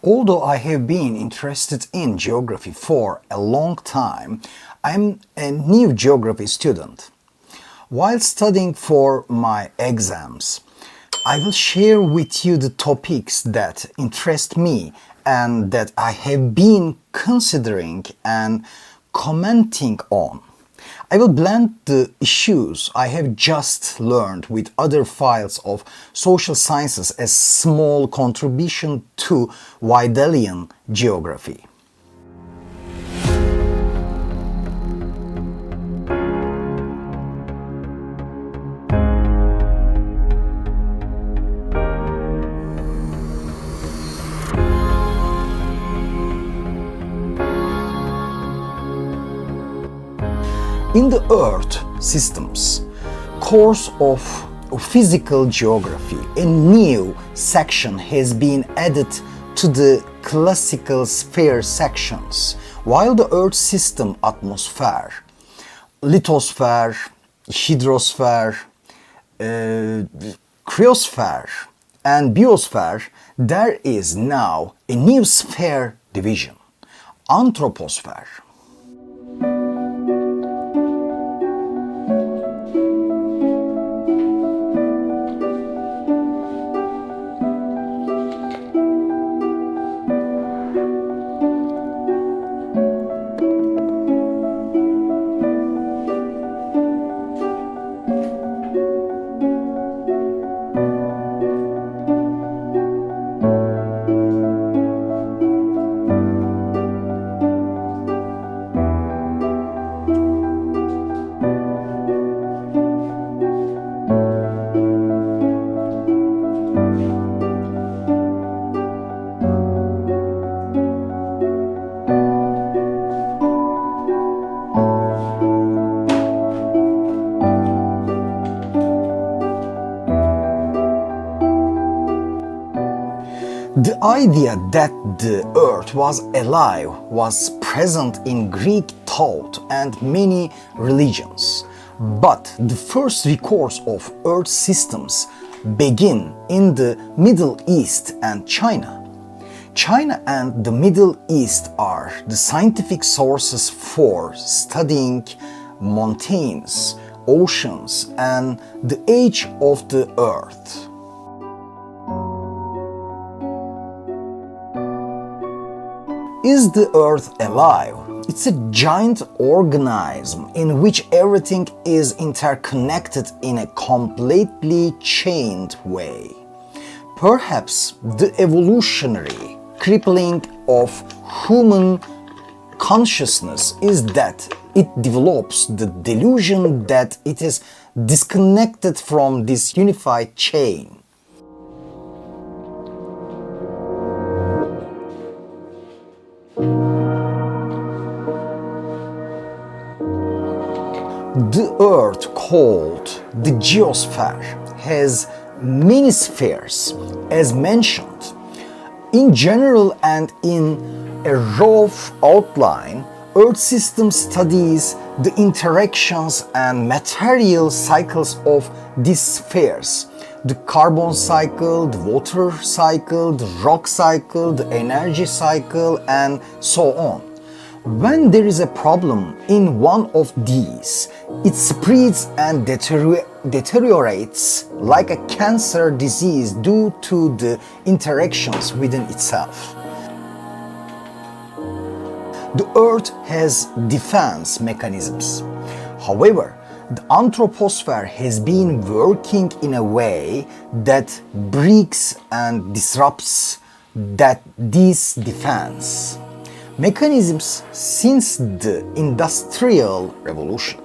Although I have been interested in geography for a long time, I'm a new geography student. While studying for my exams, I will share with you the topics that interest me and that I have been considering and commenting on. I will blend the issues I have just learned with other fields of social sciences as small contribution to Weidelian geography. In the Earth systems course of physical geography, a new section has been added to the classical sphere sections, while the Earth system atmosphere, lithosphere, hydrosphere, cryosphere and biosphere, there is now a new sphere division, Anthroposphere. The idea that the Earth was alive was present in Greek thought and many religions, but the first records of Earth systems begin in the Middle East and China. China and the Middle East are the scientific sources for studying mountains, oceans, and the age of the Earth. Is the Earth alive? It's a giant organism in which everything is interconnected in a completely chained way. Perhaps the evolutionary crippling of human consciousness is that it develops the delusion that it is disconnected from this unified chain. The Earth, called the geosphere, has many spheres, as mentioned. In general and in a rough outline, Earth system studies the interactions and material cycles of these spheres: the carbon cycle, the water cycle, the rock cycle, the energy cycle, and so on. When there is a problem in one of these, it spreads and deteriorates like a cancer disease due to the interactions within itself. The Earth has defense mechanisms. However, the Anthroposphere has been working in a way that breaks and disrupts these defense mechanisms since the Industrial Revolution.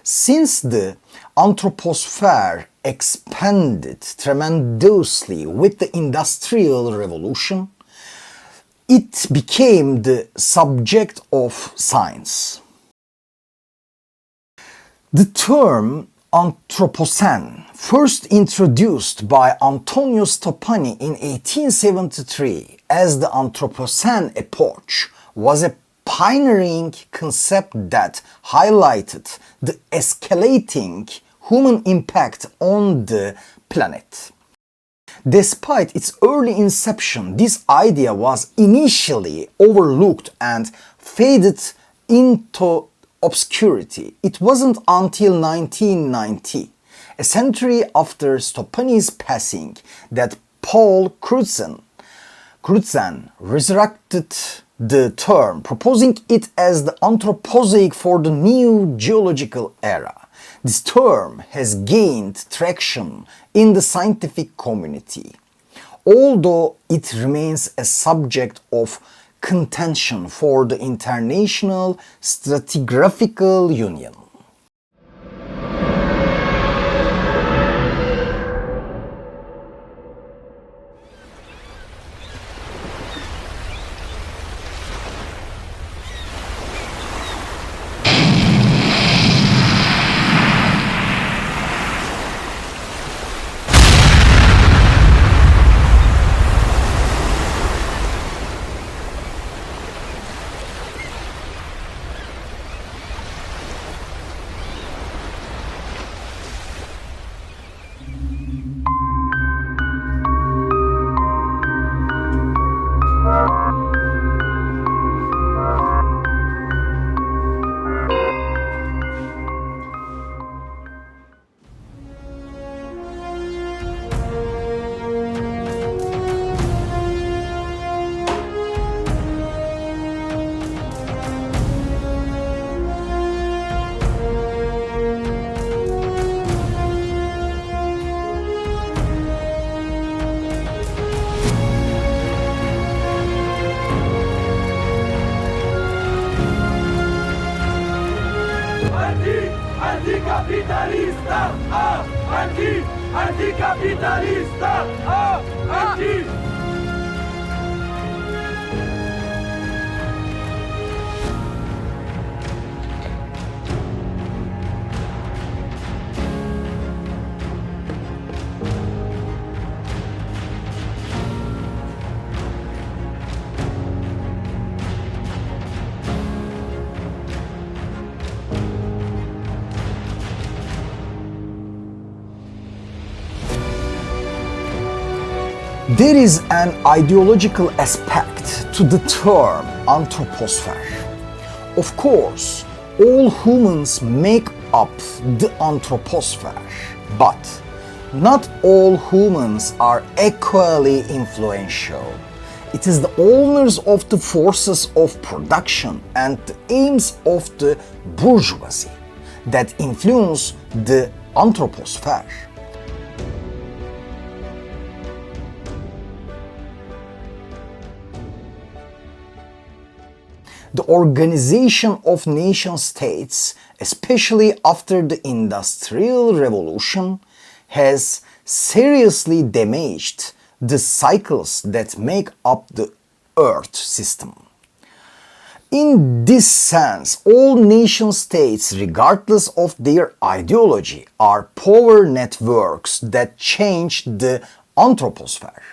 Since the Anthroposphere expanded tremendously with the Industrial Revolution, it became the subject of science. The term Anthropocene, first introduced by Antonio Stoppani in 1873 as the Anthropocene epoch, was a pioneering concept that highlighted the escalating human impact on the planet. Despite its early inception, this idea was initially overlooked and faded into obscurity. It wasn't until 1990, a century after Stoppani's passing, that Paul Crutzen resurrected the term, proposing it as the Anthropozoic for the new geological era. This term has gained traction in the scientific community, although it remains a subject of contention for the International Stratigraphical Union. Anticapitalista, anticapitalista, anti. There is an ideological aspect to the term Anthroposphere. Of course, all humans make up the Anthroposphere, but not all humans are equally influential. It is the owners of the forces of production and the aims of the bourgeoisie that influence the Anthroposphere. The organization of nation-states, especially after the Industrial Revolution, has seriously damaged the cycles that make up the Earth system. In this sense, all nation-states, regardless of their ideology, are power networks that change the Anthroposphere.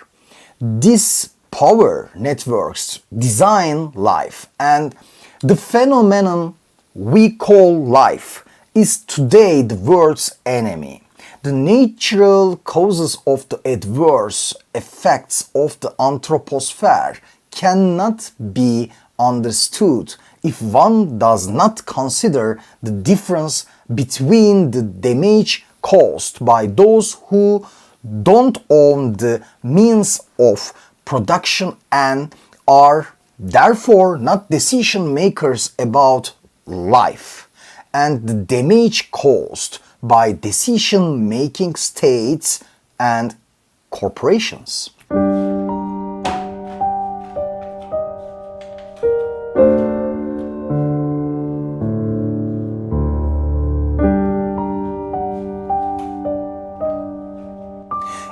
These power networks design life, and the phenomenon we call life is today the world's enemy. The natural causes of the adverse effects of the Anthroposphere cannot be understood if one does not consider the difference between the damage caused by those who don't own the means of production and are therefore not decision makers about life, and the damage caused by decision making states and corporations.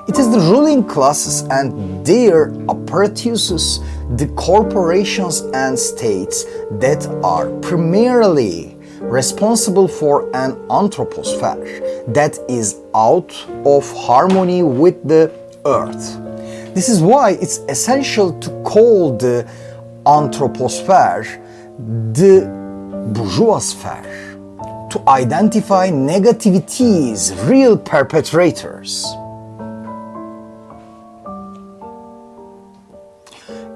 It is the ruling classes and their apparatuses, the corporations and states, that are primarily responsible for an anthroposphere that is out of harmony with the earth. This is why it's essential to call the Anthroposphere the bourgeoisphere, to identify negativity's real perpetrators.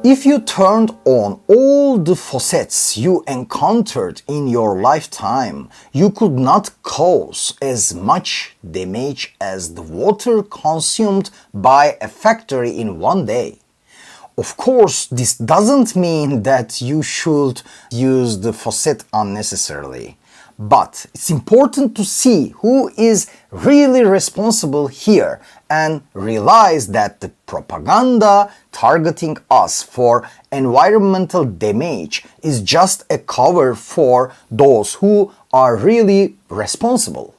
If you turned on all the faucets you encountered in your lifetime, you could not cause as much damage as the water consumed by a factory in one day. Of course, this doesn't mean that you should use the faucet unnecessarily. But it's important to see who is really responsible here and realize that the propaganda targeting us for environmental damage is just a cover for those who are really responsible.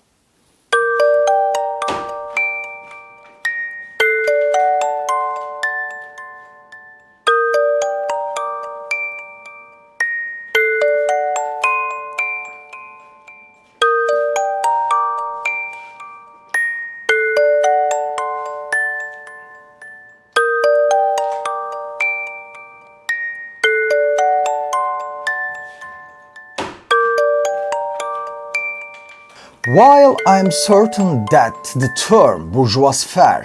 While I'm certain that the term bourgeoisphere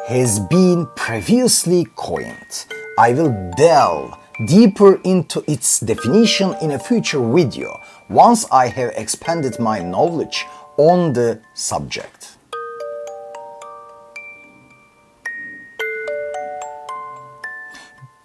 has been previously coined, I will delve deeper into its definition in a future video once I have expanded my knowledge on the subject.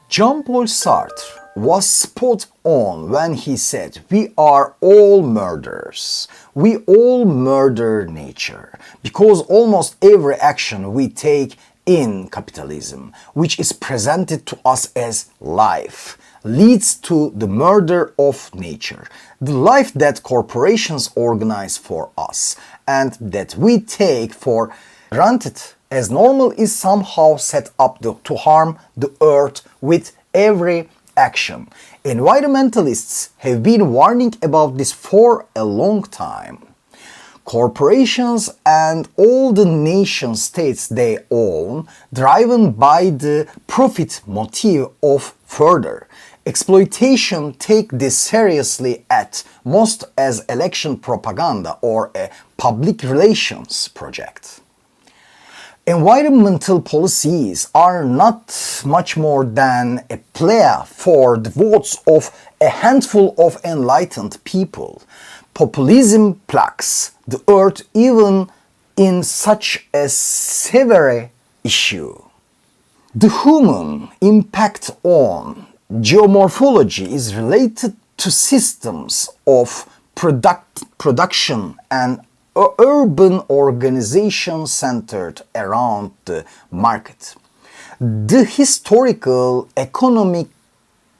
Jean-Paul Sartre was spot on when he said, "We are all murderers. We all murder nature, because almost every action we take in capitalism, which is presented to us as life, leads to the murder of nature, the life that corporations organize for us and that we take for granted as normal is somehow set up to harm the earth with every action." Environmentalists have been warning about this for a long time. Corporations and all the nation states they own, driven by the profit motive of further exploitation, take this seriously at most as election propaganda or a public relations project. Environmental policies are not much more than a plea for the votes of a handful of enlightened people. Populism plucks the earth even in such a severe issue. The human impact on geomorphology is related to systems of production and urban organization centered around the market. The historical economic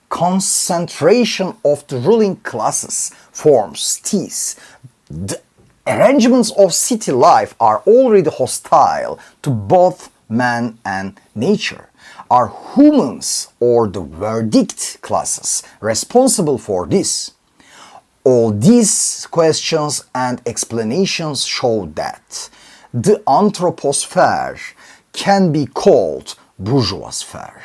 concentration of the ruling classes forms these. The arrangements of city life are already hostile to both man and nature. Are humans or the verdict classes responsible for this? All these questions and explanations show that the Anthroposphere can be called bourgeoisphere.